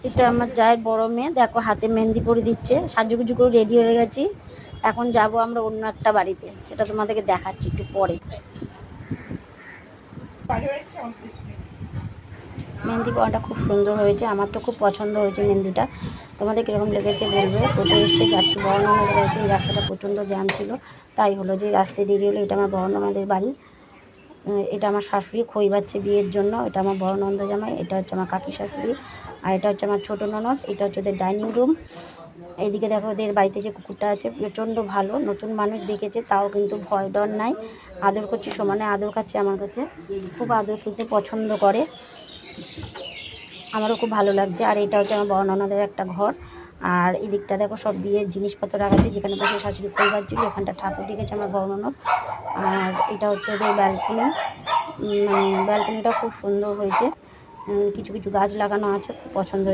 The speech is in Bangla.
এটা আমার জায়ের বড় মেয়ে, দেখো হাতে মেহেন্দি পরে দিচ্ছে, সাজুগুজু করে রেডি হয়ে গেছি। এখন যাব আমরা অন্য একটা বাড়িতে, সেটা তোমাদেরকে দেখাচ্ছি একটু পরে। মেহেন্দি পরাটা খুব সুন্দর হয়েছে, আমার তো খুব পছন্দ হয়েছে মেহেন্দিটা। তোমাদের কীরকম লেগেছে বলবে। কোথায় এসে যাচ্ছি বর্ণমাদের বাড়িতে, এই রাস্তাটা প্রচণ্ড জ্যাম ছিল, তাই হলো যে রাস্তায় দেরি হলো। এটা আমার বর্ণমাদের বাড়ি, এটা আমার শাশুড়ি খই বাচ্ছে বিয়ের জন্য, এটা আমার বড় নন্দ জামাই, এটা হচ্ছে আমার কাকি শাশুড়ি, আর এটা হচ্ছে আমার ছোটো ননদ, এটা হচ্ছে ওদের ডাইনিং রুম। এইদিকে দেখো ওদের বাড়িতে যে কুকুরটা আছে প্রচণ্ড ভালো, নতুন মানুষ দেখেছে তাও কিন্তু ভয় ডর নাই, আদর করছে, সমানে আদর খাচ্ছে আমার কাছে, খুব আদর করতে পছন্দ করে, আমারও খুব ভালো লাগছে। আর এটা হচ্ছে আমার বড় ননদের একটা ঘর। আর এই দিকটা দেখো সব বিয়ের জিনিসপত্র রাখা আছে, যেখানে বসে শাশুড়ি পরিবার ছিল, এখানটা ঠাকুর রেখেছে আমার বড় ননদ। আর এটা হচ্ছে ওদের ব্যালকনি, মানে ব্যালকনিটা খুব সুন্দর হয়েছে, কিছু কিছু গাছ লাগানো আছে, খুব পছন্দ হয়েছে।